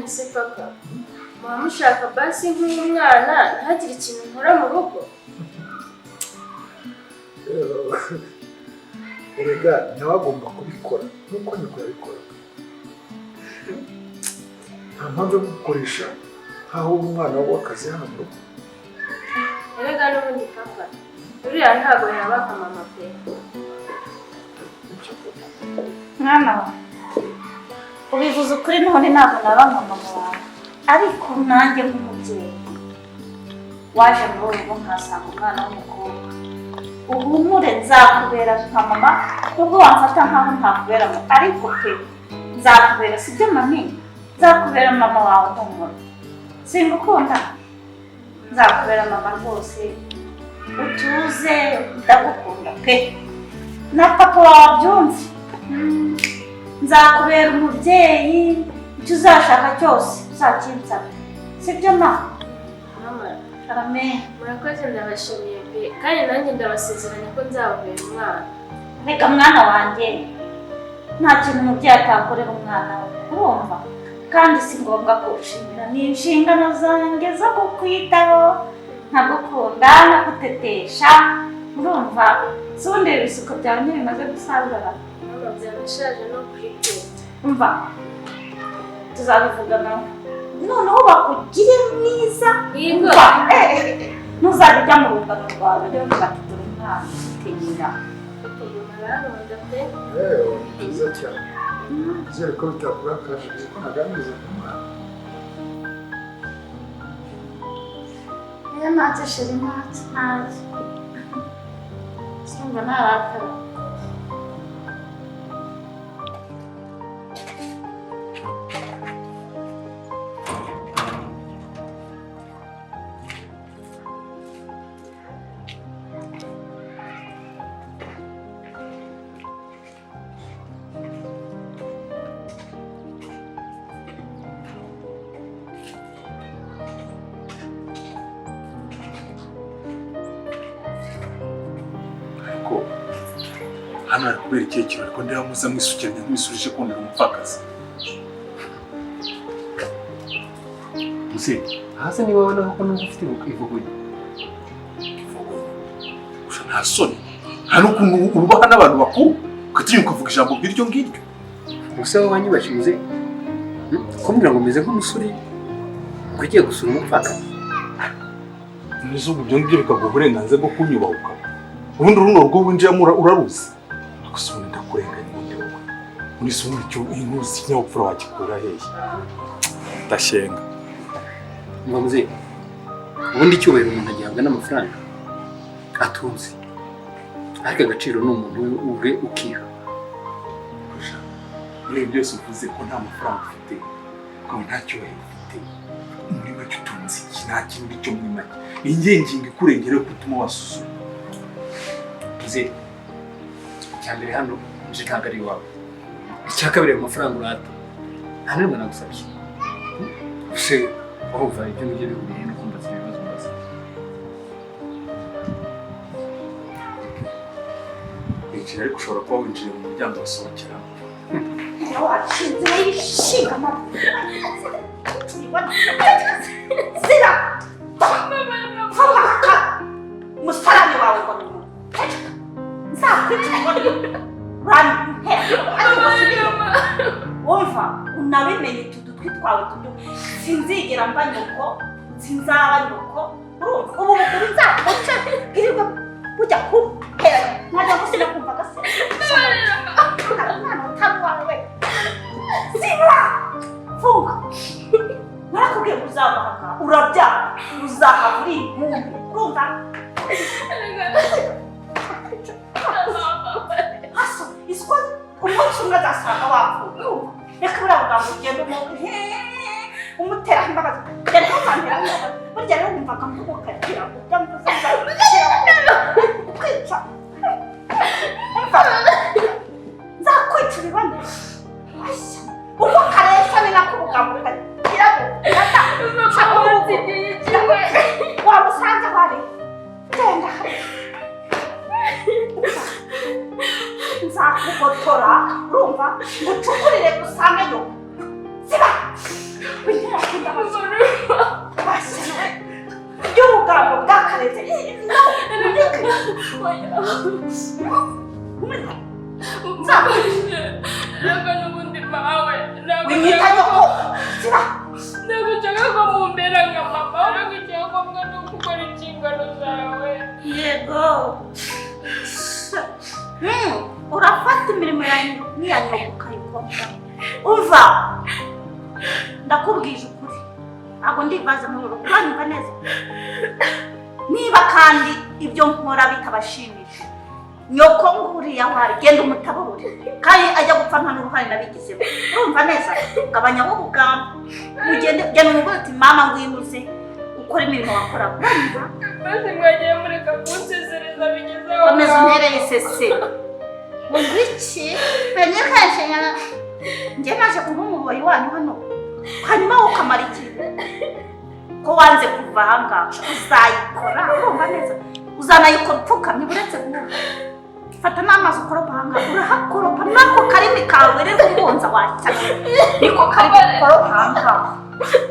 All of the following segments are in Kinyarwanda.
nese papa mama mushaka basi nk'umwana ntagire ikintu nkora mu rugo erega ntawagomba kubikora nuko niko yabikora nta mpamvu yo gukoresha nkaho uri umwana w'akazi hano mu rugo erega n'ubundi papa uriya ntabwo yaba nka mama pe mwana wa ubivuze ukuri none ntabwo naba nka mama wawe ariko nanjye nk'umubyeyi waje muri ubu nkasanga umwana w'umukobwa uhumure nzakubera nka mama nubwo wamfata nkaho ntakubera ariko pe nzakubera sibyo mami nzakubera mama wawe humura singukunda nzakubera mama rwose utuze ndagukunda pe na papa wawe byumve nzakubera umubyeyi icyo uzashaka cyose uzakinsaba sibyo mama amen murakoze ndabashimiye pe kandi nanjye ndabasezeranya ko nzababera umwana reka mwana wanjye nta kintu umubyeyi atakorera umwana we urumva kandi si ngombwa kuwushimira ni inshingano zanjye zo kukwitaho nkagukunda nagutetesha urumva si ubundi ibisuko byawe ntibimaze gusarura mama byanashaje no kwitera umva tuzabivugana noneho bakugire mwiza ntuzajya ujya mu rungano rwawe rero ugatutira umwana utinyira byiza cyane nizere ko bitakurakaje kuko naganiriza n'umwana iyo ntacyo shira ntacyo ntazi simba narakara hano ari kubera ikihe ariko ndeba muza mwisukiranya nk'isubije kundira umupfakazi Muze hasi ni wowe naho ko numva ufite ivuguye usha nta soni nta n'ukuntu urubaha n'abantu bakuru ukatinyuka ukavuga ijambo nk'iryo ngiryo gusa wowe wanyubashye muze kumbwira ngo umeze nk'umusore ugiye gusura umupfakazi n'izuba ibyo ngibyo bikaguha uburenganzira bwo kunyubahuka ubundi runo rugo winjiramo uraruzi gusa ubundi ndakurenganya ubundi wowe muri se ubundi icyo intuzi ikinyabupfura wakikura hehe ndashyenga mva muze ubundi icyubahiro umuntu agihabwa n'amafaranga atunze ariko agaciro ni umuntu ubwe ukiha muri ibi byose uvuze ko nta mafaranga ufite ukaba nta cyubahiro ufite muri make utunze iki nta kintu cyo muri make ingengingo ikurengera gutuma wasusura muze icya mbere hano nje ntabwo ari iwawe icya kabiri ayo mafaranga urata nta n'imwe nagusabye gusa wumva ibyo ngibyo bihuriye no kumbaza ibibazo mbaza winjira ariko ushobora kuba winjiye mu muryango wasohokera washinze yishinga mama zira famaka musarani wawe ngo nzakwica rani wumva unabimenye utudutwi twawe tudu sinzigera mba nyoko sinzaba nyoko urumva ubu bukuru nzakuca irirwa bujya kumpera nkajya musina kumva gase mwana utamu wawe zibura funga narakubwiye ngo uzabahaka urabyara uzahava uri impunzi urumva haso isiko umunsi umwe azasanga wapfuye urumva reka buriya buganga ugenda umuteraho imbabazi rero ntuzanteraho imbabazi burya rero wumvaga mvugukagira ngo ujya mu buzima kwica nzakwica ibibane uko kareshya ni nako ubugambo kirata wamusanze wari genda nzakugotora urumva ngucukurire gusange yo ziba Ntabwo n'ubundi mawe winyita nyoko siba ntabwo nshaka ko mumbera nka mama ahubwo icyangombwa ni ugukora inshingano zawe. yego urafata imirimo n'iya nyoko ukayikora umva ndakubwije ukuri ntabwo ndibaza muri uru uranyumva neza niba kandi ibyo nkora bitabashimisha nyoko nguriya wari genda umutaburure kandi ajya gupfa nta n'uruhare nabigizemo urumva neza gabanya ubugamba ugende genda umugore uti mama ngwinuze ukora imirimo wakora uranyumva maze mwagiye mureka kunsezereza bigeze aho komeza untereye isese ngo iki penye kashenya njye naje kuba umuboyi wanyu hano hanyuma ukamara iki ko wanze kuva ahangaha uzayikora urumva neza uzanayikora upfukamye uretse guhura fata n'amazi ukoropa ahangaha urahakoropa nako karimi kawe rero umbonza wacyane niko karimi ukoropa ahangaha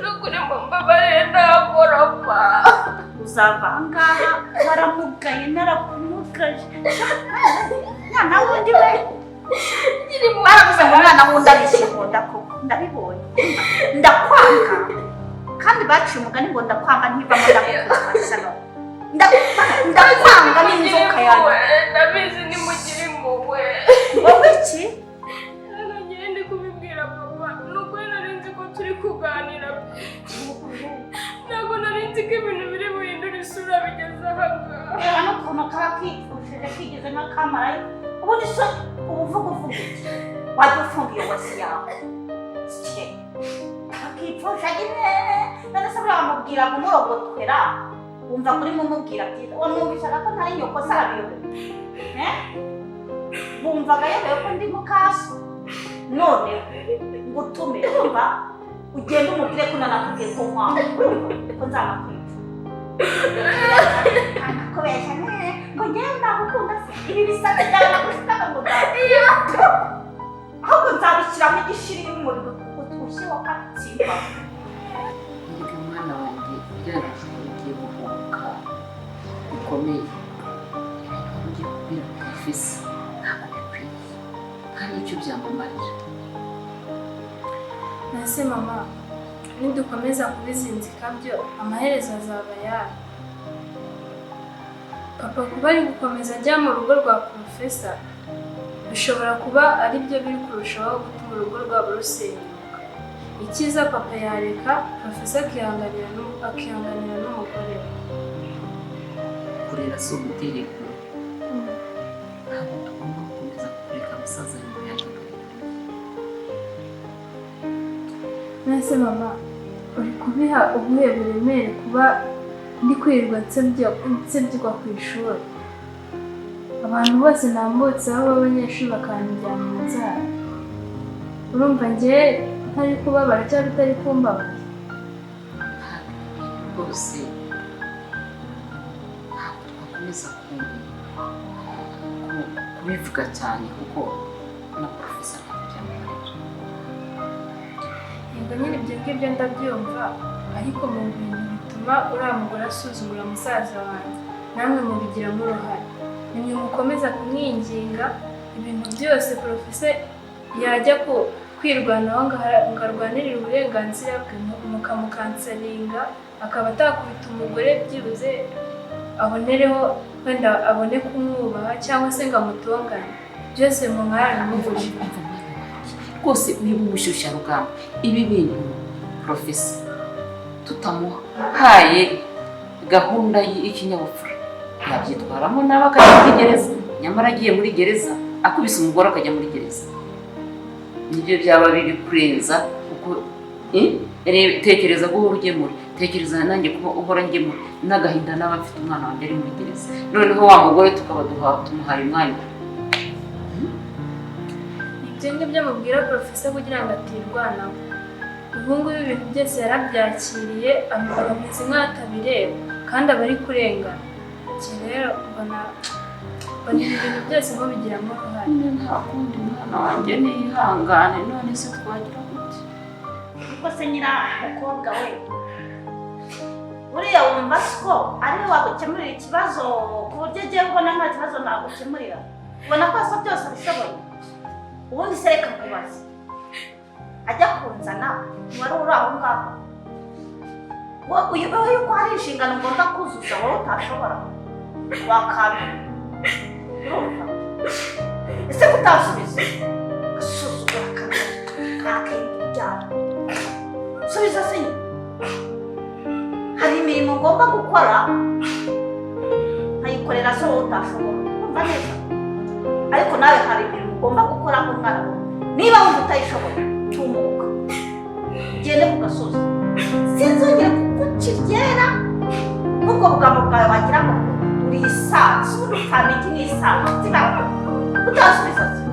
n'ukuri mbabarire ndakoropa uzava ahangaha waramugaye narakumugaje mwana wundi we baravuze ngo umwana wundi abishimunda koko ndabibonye ndakwanga kandi baciye umugani ngo ndakwanga ntivamo ndagukuzwa ndakwanga n'inzoka yawe ndabizi nimugire impuhwe wowe iki ngiye ndi kubibwira papa nuko nari nzi ko turi kuganira ntabwo nari nzi ko ibintu biri buhindura isura bigeze ahangaha reba n'ukuntu kaba kipfushije kigeze nk'akamarayo ubundi so ubuvuga wajya ufunga iyo wasi yawe akipfusha nyine none se buriya bamubwira ngo umurogotwera wumva kuri mumubwira byiza wamwumvishaga ko ntari nyoko se arabiyobewe bumvaga yemewe ko ndi mukaso none ngo utume urumva ugenda umubwire ko nanakubwiye ko nkwawe urumva ko nzanakwica akakubeshya ngo njyewe nagukunda se ibi bisate byawe nagushikaga ngo ahubwo nzabishyiramo igishiri y'umuriro utushye wakatsimba Erega mwana wanjye byarashoboye ugiye guhubuka bikomeye ugiye kubwira profesi ntabwo bikwiye nta n'icyo byamamaje nase mama nidukomeza kubizinzika byo amaherezo azaba yayo papa kuba ari gukomeza ajya mu rugo rwa profesa bishobora kuba ari byo biri kurushaho gutuma urugo rwabo rusenyuka icyiza papa yareka profesa akihanganira n'umugore we kurera si ugutereka ntabwo tugomba gukomeza kureka abasaza ngo yajya nase mama uri kubiha ubuhe buremere kuba ndi kwirirwa nsebyirwa ku ishuri abantu bose nambutse aho b'abanyeshuri bakanjyana mu nzara urumva njye ntari kubabara cyangwa utari kumbabaza rwose ntabwo twakomeza kubivuga cyane kuko na profesa ntabwo byamubarira yego nyine ibyo ngibyo ndabyumva ariko mu bintu bituma uriya mugore asuzugura musaza wanjye namwe mubigiramo uruhare nimwe mukomeza kumwinginga ibintu byose profesa yajya kwirwanaho ngo arwanirire uburenganzira bwe mukamukansaringa akaba atakubita umugore byibuze abonereho wenda abone kumwubaha cyangwa se ngo amutongane byose mu mwanya muvuje rwose uri bumushyushya rugamba ibi bintu profesa tutamuhaye gahunda y'ikinyabupfura yabyitwaramo nawe akajya muri gereza nyamara agiye muri gereza akubise umugore akajya muri gereza nibyo byaba biri kurenza kuko tekereza guhora ugemura tekereza nanjye kuba uhora ngemura n'agahinda n'aba mfite umwana wanjye ari muri gereza noneho wa mugore tukaba tumuhaye umwanya ibyo ngibyo mubwira profesa kugira ngo atirwanaho ubu ngubu ibintu byose yarabyakiriye ameze nk'atabireba kandi aba ari kurengana iki rero mbona ibintu byose ngo bigiramo uruhare nta kundi umwana wanjye niyihangane none se twagira gute kuko se nyira umukobwa we uriya buriya wumva siko ariwe wagukemurira ikibazo ku buryo agiye kubona nta kibazo nagukemurira ubona ko asa byose abishoboye ubundi se reka nkubaze ajya kunzana wari uri aho ngaho uyobewe yuko hari inshingano ugomba kuzuza wowe utashobora wakabira urumva ese kutasubiza gasuzugura kakindi byabo subiza se hari imirimo ugomba gukora nkayikorera se wowe utashobora kumva neza ariko nawe hari imirimo ugomba gukora nk'umwana wawe niba wumva utayishoboye tumuka ugende ku gasozi sinzongere kukukiryera nk'ubwo bugambo bwawe wagira ngo uri isazi ubundi utamenye ni isazi utasubiza se